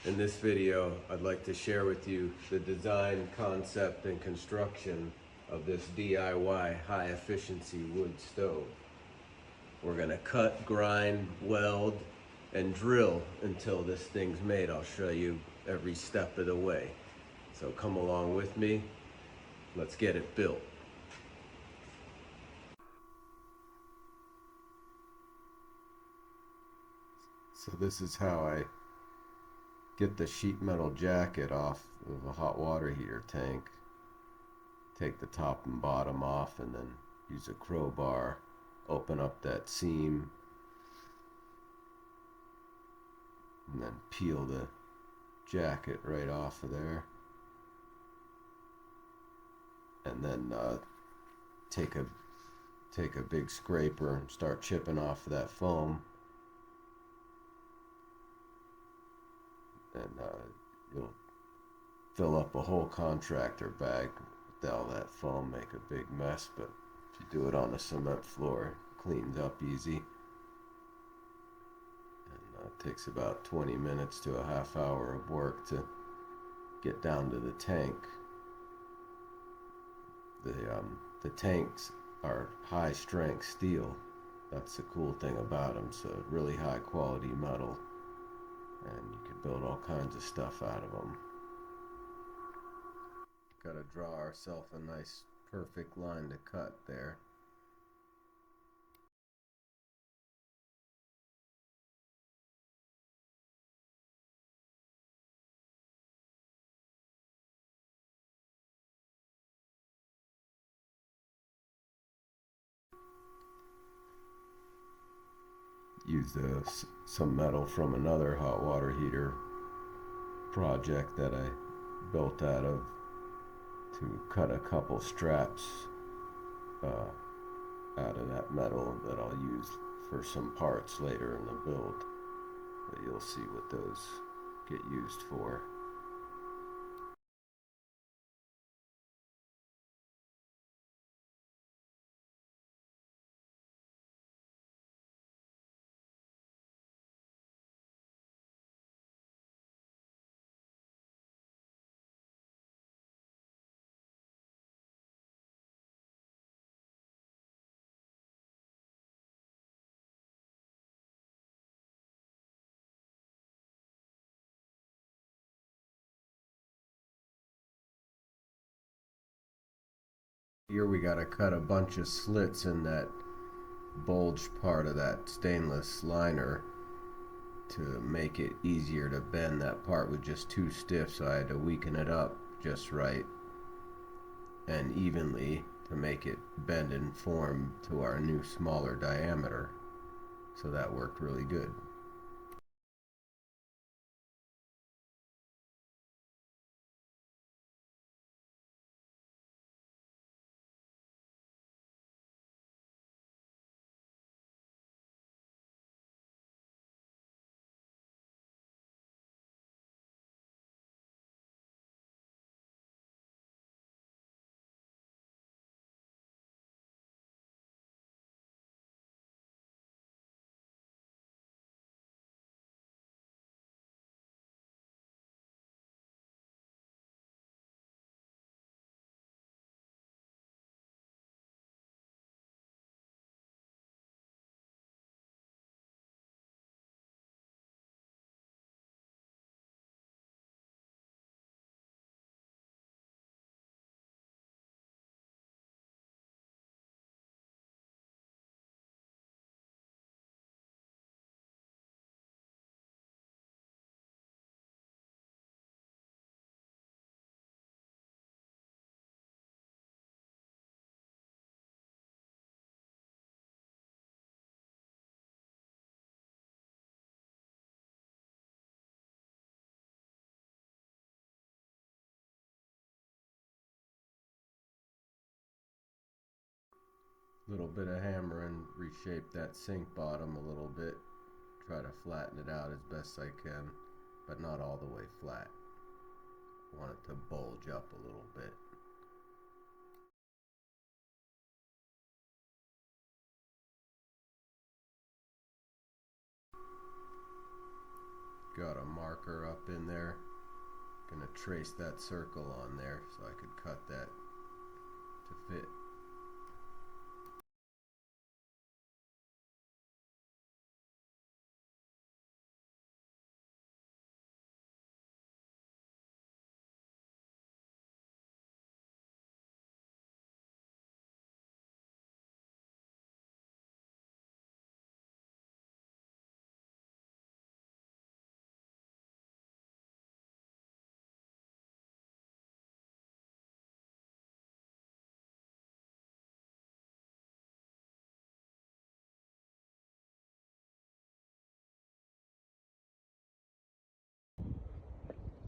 In this video, I'd like to share with you the design, concept, and construction of this DIY high-efficiency wood stove. We're gonna cut, grind, weld, and drill until this thing's made. I'll show you every step of the way. So come along with me. Let's get it built. So this is how I get the sheet metal jacket off of a hot water heater tank. Take the top and bottom off and then use a crowbar, open up that seam, and then peel the jacket right off of there. And then take a big scraper and start chipping off of that foam. And you'll fill up a whole contractor bag with all that foam, make a big mess, but if you do it on a cement floor, it cleans up easy. And it takes about 20 minutes to a half hour of work to get down to the tank. The tanks are high strength steel. That's the cool thing about them. So really high quality metal, and you can build all kinds of stuff out of them. Gotta draw ourselves a nice perfect line to cut there. Use some metal from another hot water heater project that I built out of to cut a couple straps out of that metal that I'll use for some parts later in the build. But you'll see what those get used for. Here we gotta cut a bunch of slits in that bulged part of that stainless liner to make it easier to bend. That part was just too stiff, so I had to weaken it up just right and evenly to make it bend and form to our new smaller diameter. So that worked really good. Little bit of hammering, reshape that sink bottom a little bit, try to flatten it out as best I can, but not all the way flat. I want it to bulge up a little bit. Gotta mark marker up in there. Gonna trace that circle on there so I could cut that to fit.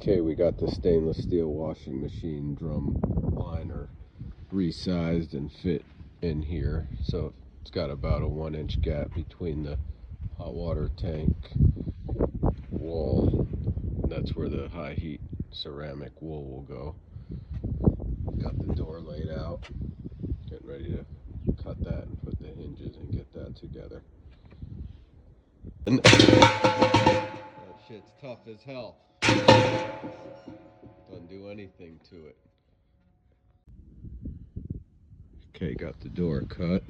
Okay, we got the stainless steel washing machine drum liner resized and fit in here. So it's got about a 1-inch gap between the hot water tank wall. That's where the high heat ceramic wool will go. Got the door laid out. Getting ready to cut that and put the hinges and get that together. That shit's tough as hell. Doesn't do anything to it. Okay, got the door cut.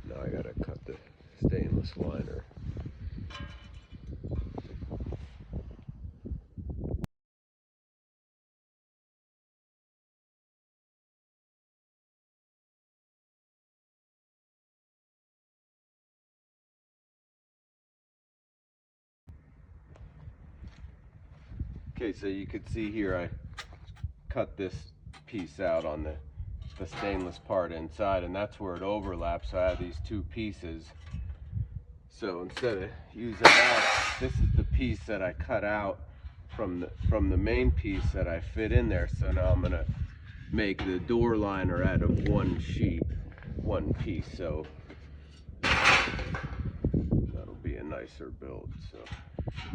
Now I gotta cut the stainless liner. Okay, so you could see here I cut this piece out on the stainless part inside, and that's where it overlaps. So I have these two pieces. So instead of using that, this is the piece that I cut out from the main piece that I fit in there. So now I'm gonna make the door liner out of one sheet, one piece. So that'll be a nicer build. So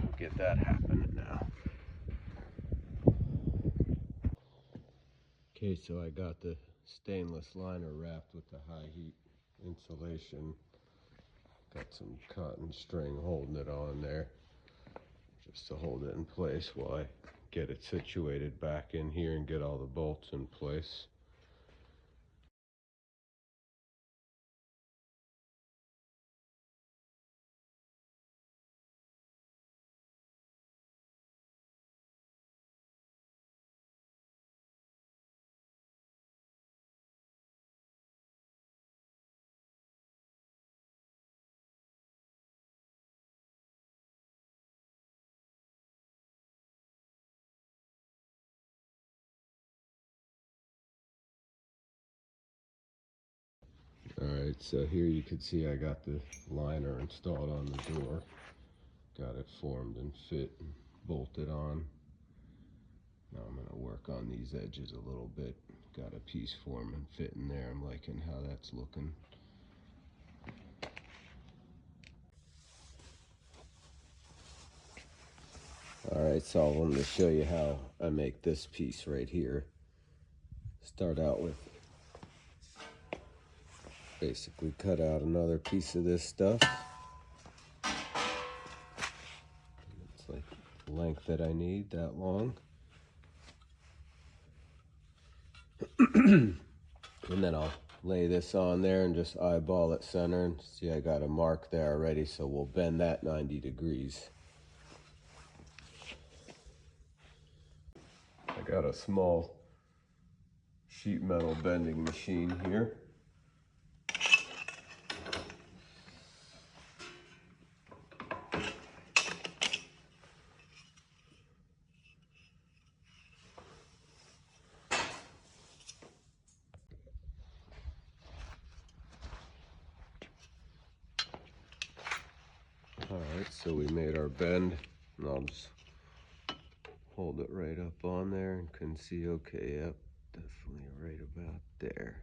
we'll get that happening now. Okay, so I got the stainless liner wrapped with the high heat insulation. Got some cotton string holding it on there just to hold it in place while I get it situated back in here and get all the bolts in place. Alright, so here you can see I got the liner installed on the door. Got it formed and fit and bolted on. Now I'm going to work on these edges a little bit. Got a piece form and fit in there. I'm liking how that's looking. Alright, so I wanted to show you how I make this piece right here. Start out with basically cut out another piece of this stuff. It's like the length that I need, that long. And then I'll lay this on there and just eyeball it center. And see, I got a mark there already, so we'll bend that 90 degrees. I got a small sheet metal bending machine here. Alright, so we made our bend, and I'll just hold it right up on there and can see, okay, yep, definitely right about there.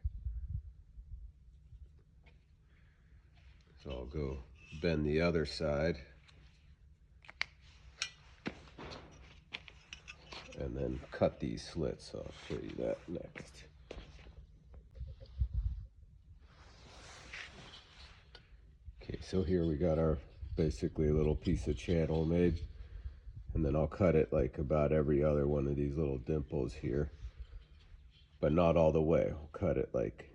So I'll go bend the other side and then cut these slits. So I'll show you that next. Okay, so here we got our basically a little piece of channel made. And then I'll cut it like about every other one of these little dimples here, but not all the way. I'll cut it like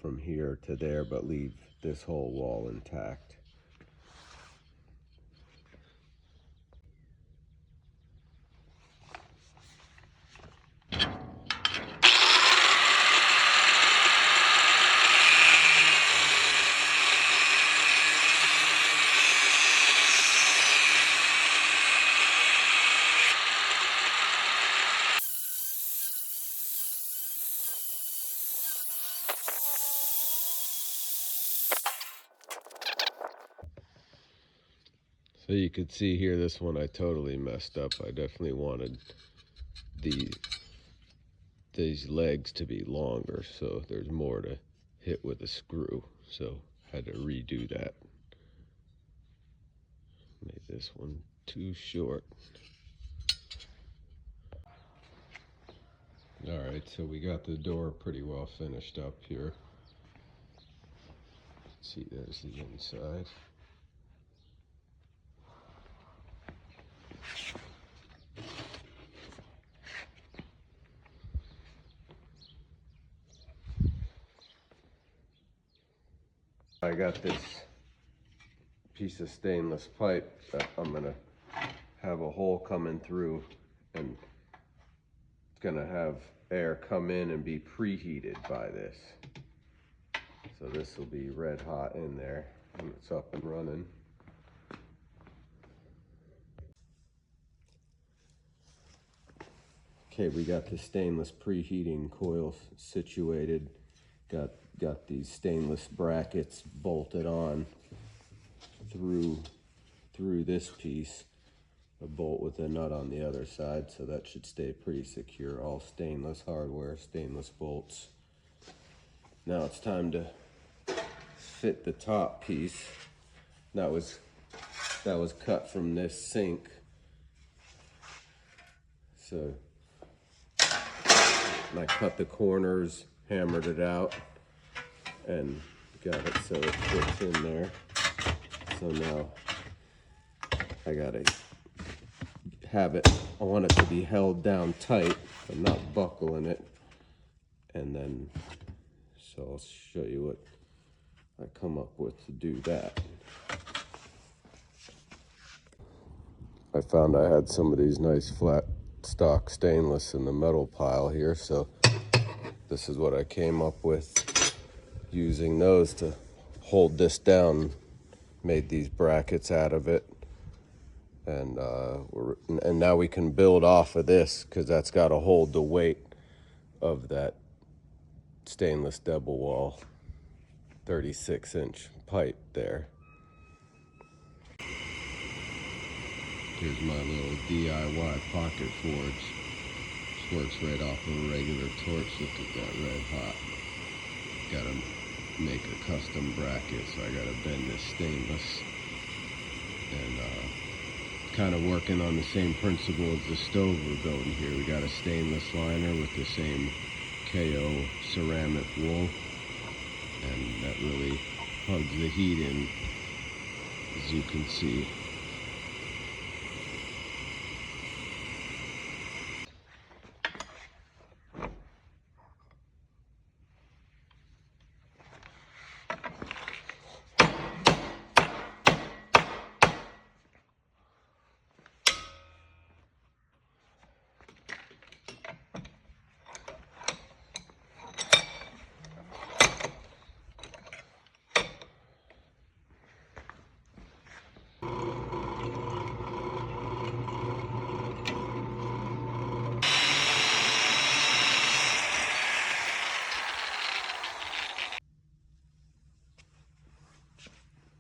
from here to there, but leave this whole wall intact. So you could see here, this one I totally messed up. I definitely wanted these legs to be longer, so there's more to hit with a screw. So had to redo that. Made this one too short. Alright, so we got the door pretty well finished up here. Let's see, there's the inside. I got this piece of stainless pipe that I'm gonna have a hole coming through, and it's gonna have air come in and be preheated by this. So this will be red hot in there when it's up and running. Okay, we got the stainless preheating coil situated. Got these stainless brackets bolted on through this piece. A bolt with a nut on the other side, so that should stay pretty secure. All stainless hardware, stainless bolts. Now it's time to fit the top piece. That was cut from this sink. So I cut the corners, hammered it out, and got it so it fits in there. So now I gotta have it, I want it to be held down tight, but not buckling it. And then, so I'll show you what I come up with to do that. I found I had some of these nice flat stock stainless in the metal pile here, so this is what I came up with, using those to hold this down. Made these brackets out of it, and now we can build off of this, because that's got to hold the weight of that stainless double wall 36-inch pipe there. Here's my little DIY pocket forge. This works right off of a regular torch. Look at that, red hot. Gotta make a custom bracket, so I gotta bend this stainless. And kind of working on the same principle as the stove we're building here. We got a stainless liner with the same KO ceramic wool, and that really hugs the heat in, as you can see.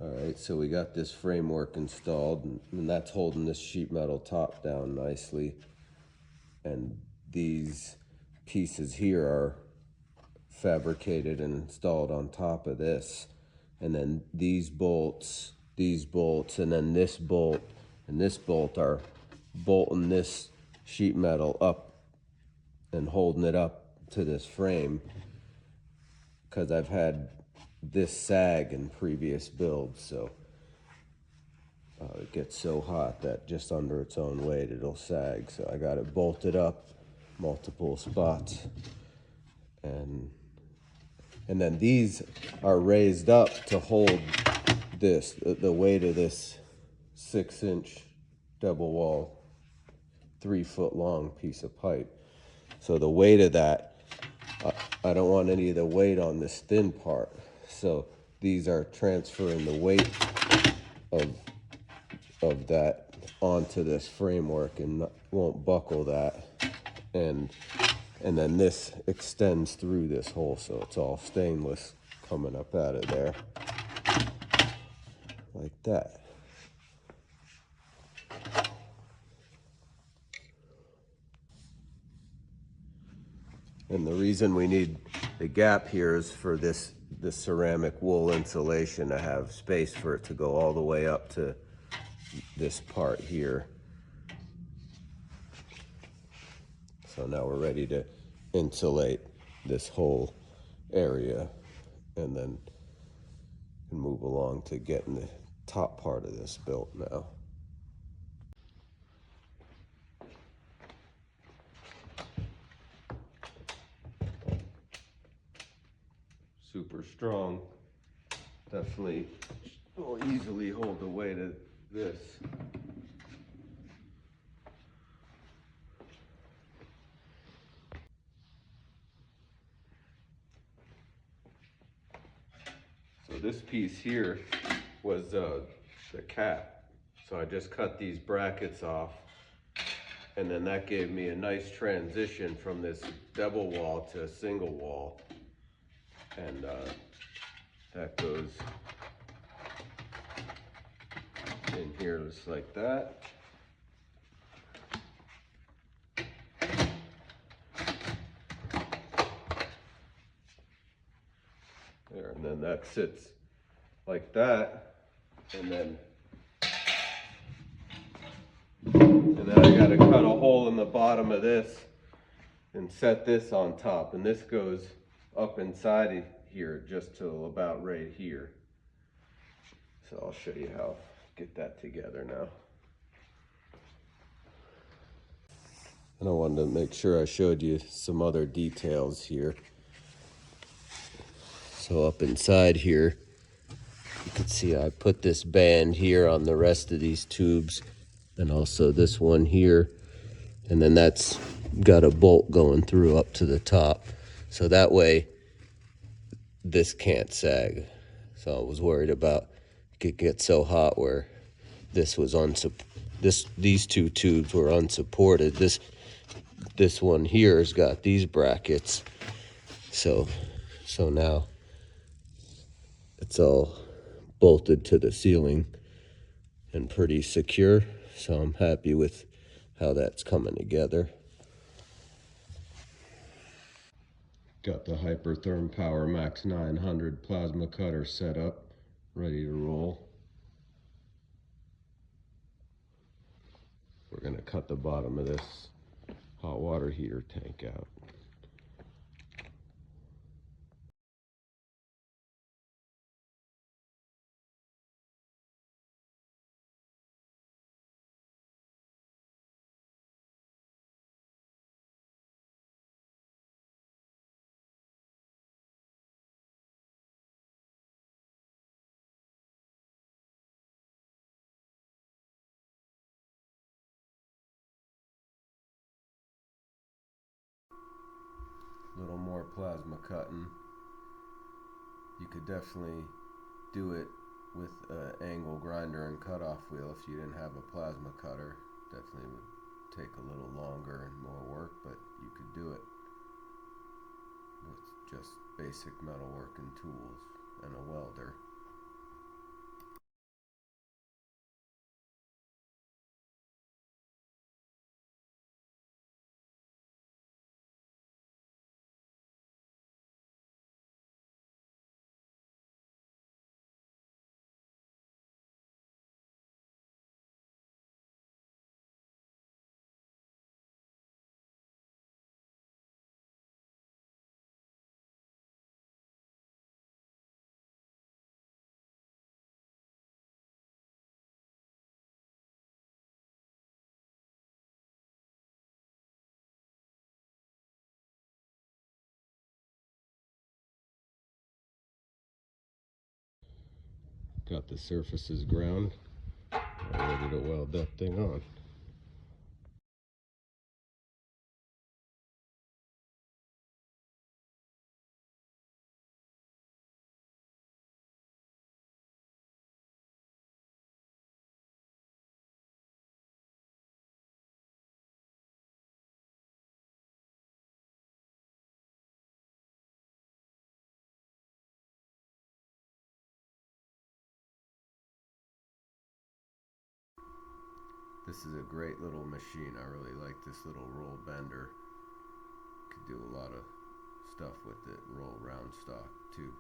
Alright, so we got this framework installed, and that's holding this sheet metal top down nicely. And these pieces here are fabricated and installed on top of this. And then these bolts, and then this bolt and this bolt are bolting this sheet metal up and holding it up to this frame, because I've had this sag in previous builds. So It gets so hot that just under its own weight it'll sag. So I got it bolted up multiple spots, and then these are raised up to hold this, the weight of this 6-inch double wall, 3-foot long piece of pipe. So the weight of that, I don't want any of the weight on this thin part. So these are transferring the weight of that onto this framework and won't buckle that. And then this extends through this hole, so it's all stainless coming up out of there like that. And the reason we need the gap here is for this ceramic wool insulation to have space for it to go all the way up to this part here. So now we're ready to insulate this whole area, and then move along to getting the top part of this built now. Super strong. Definitely will easily hold the weight of this. So this piece here was the cap. So I just cut these brackets off, and then that gave me a nice transition from this double wall to a single wall. And that goes in here just like that. There, and then that sits like that, and then I gotta cut a hole in the bottom of this and set this on top, and this goes up inside here just till about right here. So I'll show you how to get that together now. And I wanted to make sure I showed you some other details here. So up inside here, you can see I put this band here on the rest of these tubes, and also this one here, and then that's got a bolt going through up to the top, so that way this can't sag. So I was worried about it could get so hot where this was these two tubes were unsupported. This one here has got these brackets, so now it's all bolted to the ceiling and pretty secure. So I'm happy with how that's coming together. Got the Hypertherm Power Max 900 plasma cutter set up, ready to roll. We're gonna cut the bottom of this hot water heater tank out. A little more plasma cutting. You could definitely do it with an angle grinder and cutoff wheel if you didn't have a plasma cutter. Definitely would take a little longer and more work, but you could do it with just basic metalworking tools and a welder. Got the surfaces ground. I'm ready to weld that thing on. This is a great little machine. I really like this little roll bender. Could do a lot of stuff with it. Roll round stock too.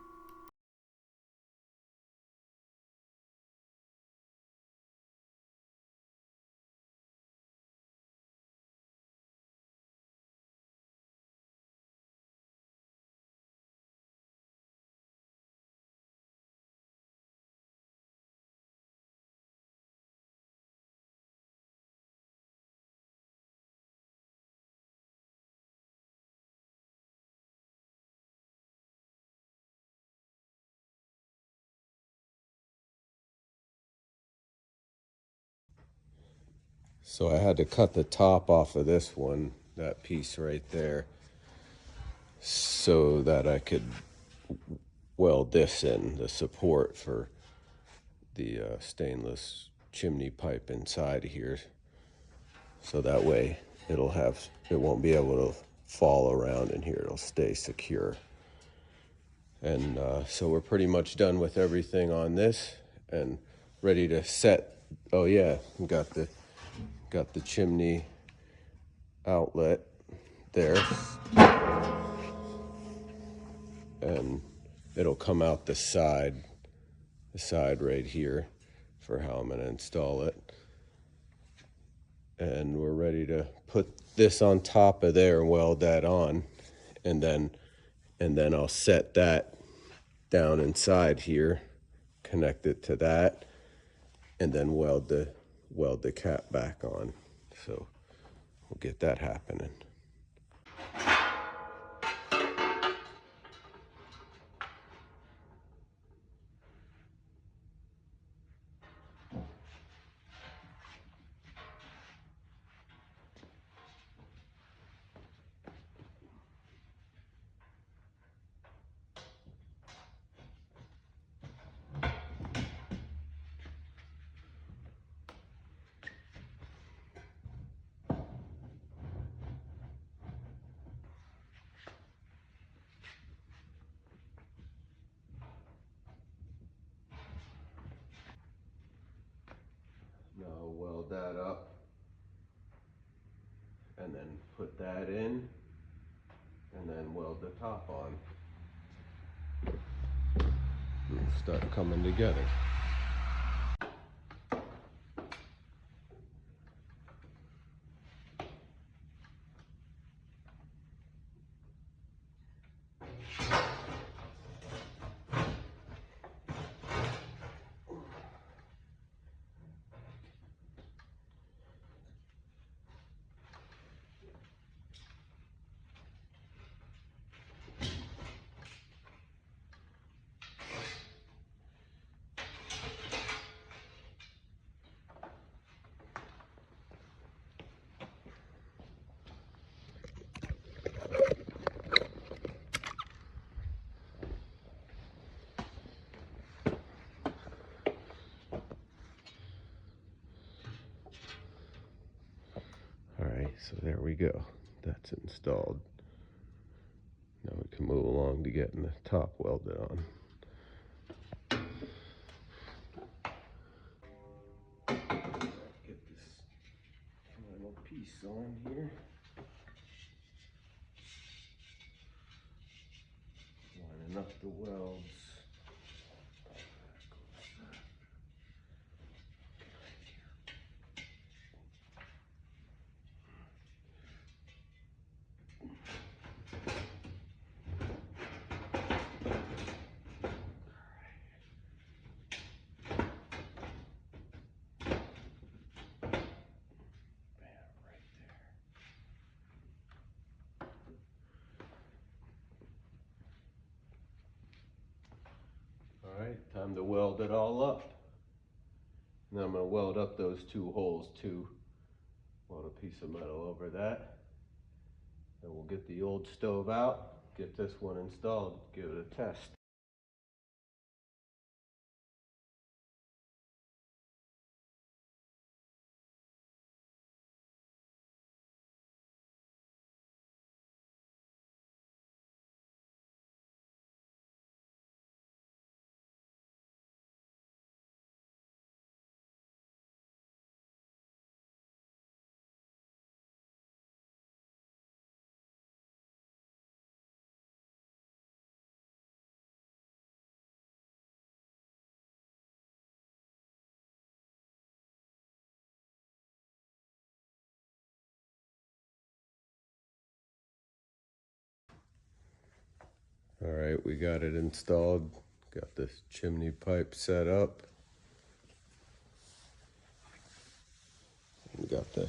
So I had to cut the top off of this one, that piece right there, so that I could weld this in, the support for the stainless chimney pipe inside here. So that way it won't be able to fall around in here, it'll stay secure. And so we're pretty much done with everything on this and ready to set. Oh yeah, got the chimney outlet there, and it'll come out the side right here for how I'm going to install it. And we're ready to put this on top of there and weld that on, and then I'll set that down inside here, connect it to that, and then weld the cap back on. So we'll get that happening. Now I'll weld that up and then put that in and then weld the top on. And start coming together. Alright, so there we go. That's installed. Now we can move along to getting the top welded on. Get this final piece on here. Lining up the welds. time to weld it all up. And then I'm going to weld up those two holes too. Weld a piece of metal over that. And we'll get the old stove out, get this one installed, give it a test. All right, we got it installed. Got this chimney pipe set up. We got the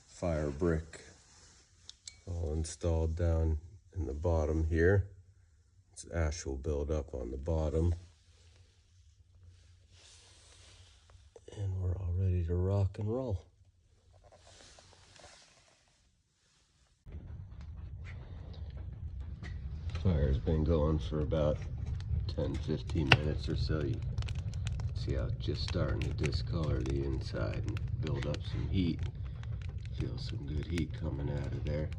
fire brick all installed down in the bottom here. This ash will build up on the bottom. And we're all ready to rock and roll. Fire's been going for about 10-15 minutes or so. You see how it's just starting to discolor the inside and build up some heat. Feel some good heat coming out of there.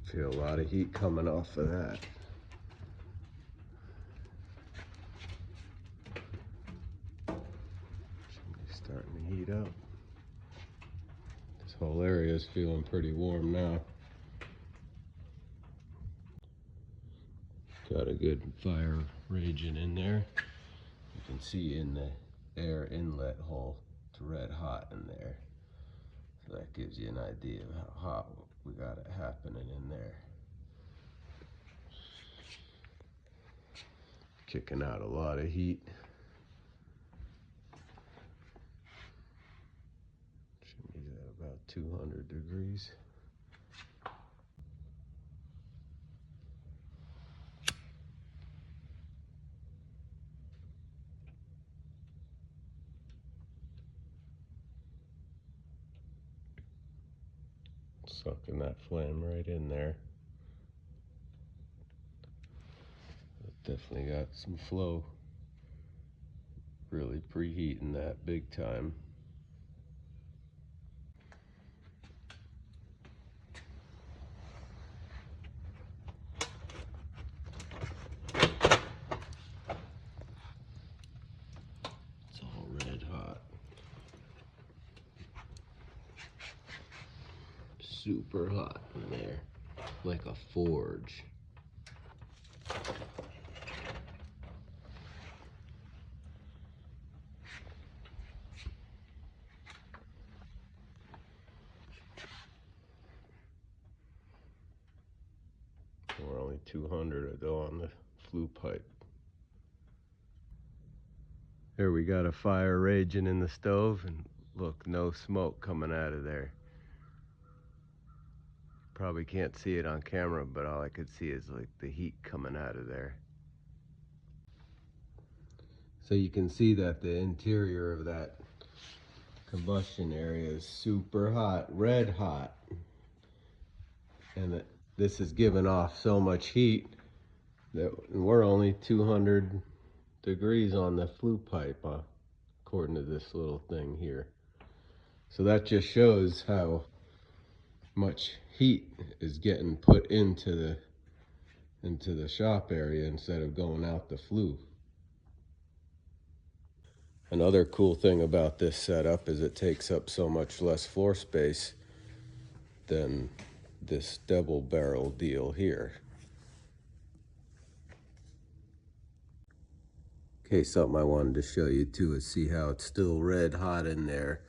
Feel a lot of heat coming off of that. Chimney's starting to heat up. This whole area is feeling pretty warm now. Got a good fire raging in there. You can see in the air inlet hole, it's red hot in there. So that gives you an idea of how hot we got it happening in there. Kicking out a lot of heat. Chimney's at about 200 degrees. Sucking that flame right in there. Definitely got some flow. Really preheating that big time. It's all red hot. Super hot in there. Like a forge. We're only 200 though on the flue pipe. Here we got a fire raging in the stove, and look, no smoke coming out of there. Probably can't see it on camera, but all I could see is like the heat coming out of there. So you can see that the interior of that combustion area is super hot, red hot. And this is giving off so much heat that we're only 200 degrees on the flue pipe, according to this little thing here. So that just shows how much heat is getting put into the shop area instead of going out the flue. Another cool thing about this setup is it takes up so much less floor space than this double barrel deal here. Okay, something I wanted to show you too is see how it's still red hot in there.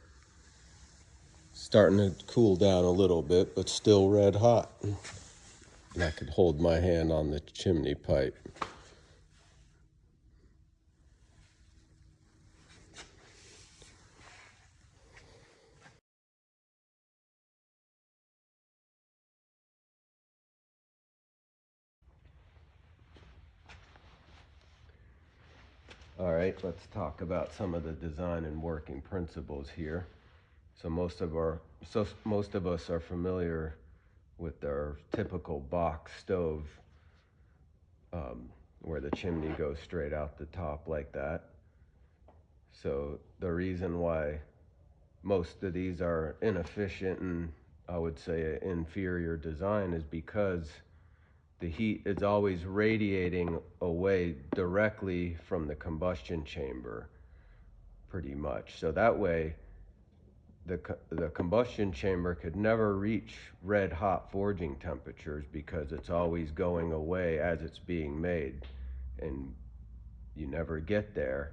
Starting to cool down a little bit, but still red hot. And I could hold my hand on the chimney pipe. All right, let's talk about some of the design and working principles here. So most of us are familiar with our typical box stove, where the chimney goes straight out the top like that. So the reason why most of these are inefficient and I would say inferior design is because the heat is always radiating away directly from the combustion chamber, pretty much. So that way, the combustion chamber could never reach red hot forging temperatures because it's always going away as it's being made, and you never get there.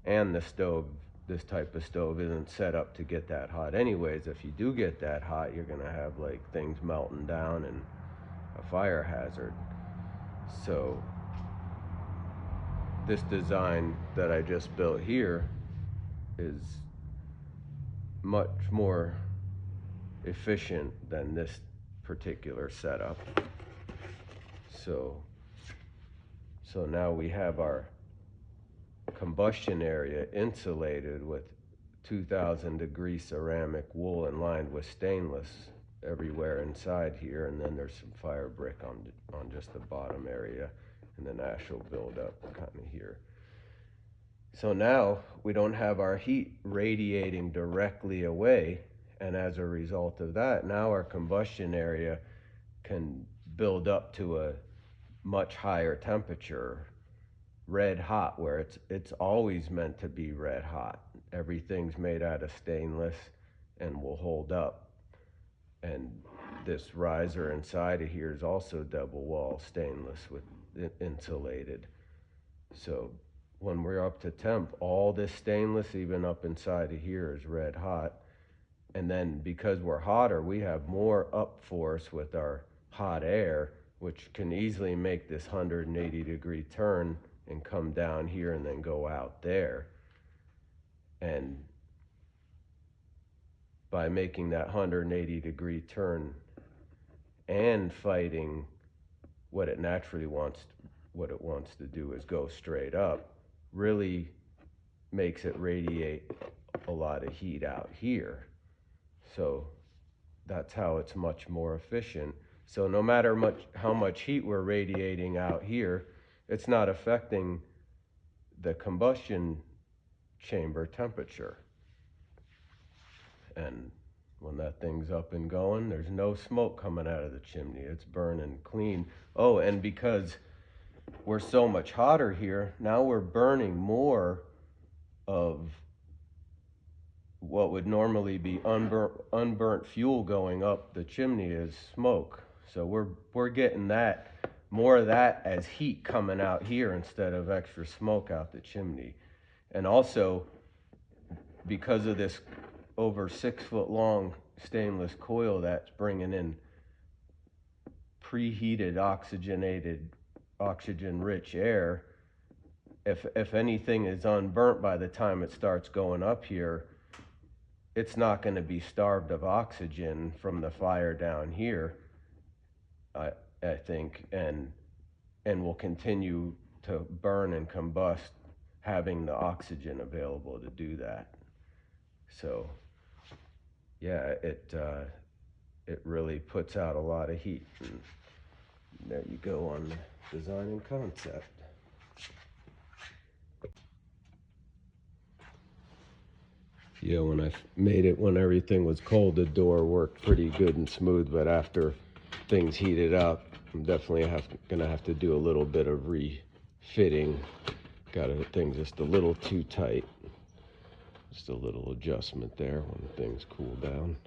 And the stove, this type of stove isn't set up to get that hot anyways. If you do get that hot, you're gonna have like things melting down and a fire hazard. So this design that I just built here is much more efficient than this particular setup. So now we have our combustion area insulated with 2000 degree ceramic wool and lined with stainless everywhere inside here, and then there's some fire brick on just the bottom area, and then ash will build up kind of here. So now we don't have our heat radiating directly away, and as a result of that, now our combustion area can build up to a much higher temperature, red hot, where it's always meant to be red hot. Everything's made out of stainless and will hold up. And this riser inside of here is also double wall stainless with insulated. So when we're up to temp, all this stainless, even up inside of here, is red hot. And then because we're hotter, we have more up force with our hot air, which can easily make this 180 degree turn and come down here and then go out there. And by making that 180 degree turn and fighting what it naturally wants, what it wants to do is go straight up, really makes it radiate a lot of heat out here. So that's how it's much more efficient. So no matter how much heat we're radiating out here, it's not affecting the combustion chamber temperature. And when that thing's up and going, there's no smoke coming out of the chimney. It's burning clean. Oh, and because we're so much hotter here, now we're burning more of what would normally be unburnt fuel going up the chimney as smoke. So we're getting that, more of that as heat coming out here instead of extra smoke out the chimney. And also, because of this over 6 foot long stainless coil that's bringing in preheated oxygen rich air, if anything is unburnt by the time it starts going up here, it's not going to be starved of oxygen from the fire down here, I think, and will continue to burn and combust, having the oxygen available to do that. So yeah, it really puts out a lot of heat. And there you go on the design and concept. Yeah, when I made it, when everything was cold, the door worked pretty good and smooth, but after things heated up, I'm definitely gonna have to do a little bit of refitting. Got things just a little too tight. Just a little adjustment there when things cool down.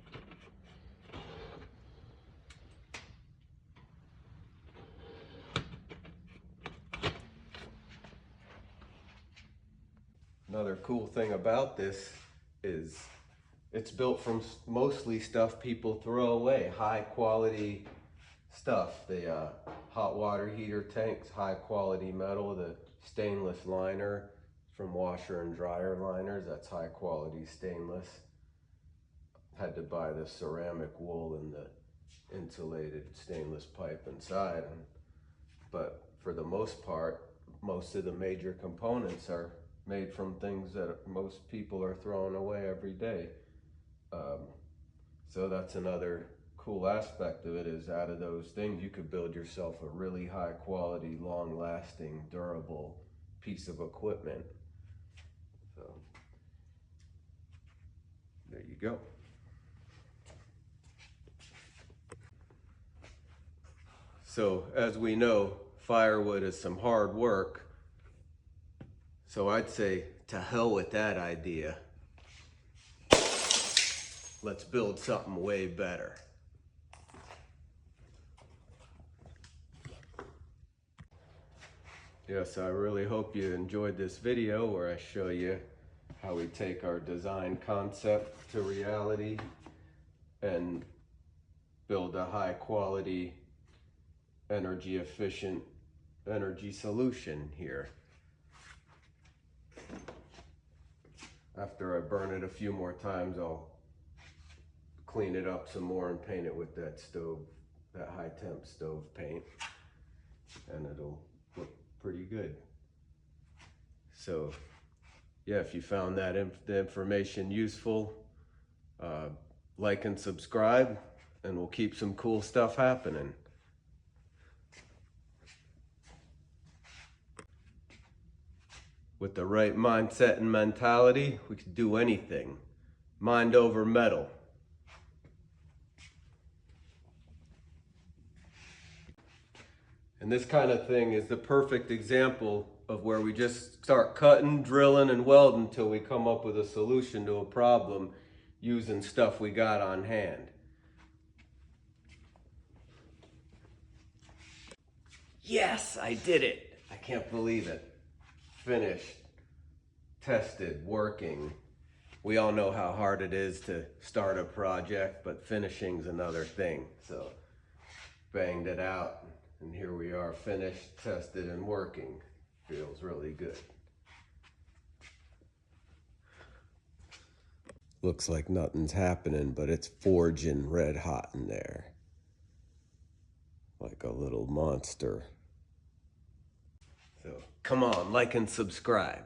Another cool thing about this is It's built from mostly stuff people throw away, high quality stuff. The hot water heater tanks, high quality metal, the stainless liner from washer and dryer liners, that's high quality stainless. Had to buy the ceramic wool and the insulated stainless pipe inside. But for the most part, most of the major components are made from things that most people are throwing away every day. So that's another cool aspect of it, is out of those things you could build yourself a really high quality, long lasting, durable piece of equipment. So there you go. So as we know, firewood is some hard work. So I'd say to hell with that idea. Let's build something way better. Yes, I really hope you enjoyed this video where I show you how we take our design concept to reality and build a high quality, energy efficient energy solution here. After I burn it a few more times, I'll clean it up some more and paint it with that high temp stove paint, and it'll look pretty good. So yeah, if you found that the information useful, like and subscribe, and we'll keep some cool stuff happening. With the right mindset and mentality, we can do anything. Mind over metal. And this kind of thing is the perfect example of where we just start cutting, drilling, and welding until we come up with a solution to a problem using stuff we got on hand. Yes, I did it. I can't believe it. Finished, tested, working. We all know how hard it is to start a project, but finishing's another thing. So banged it out, and here we are, finished, tested, and working. Feels really good. Looks like nothing's happening, but it's forging red hot in there. Like a little monster. So come on, like and subscribe.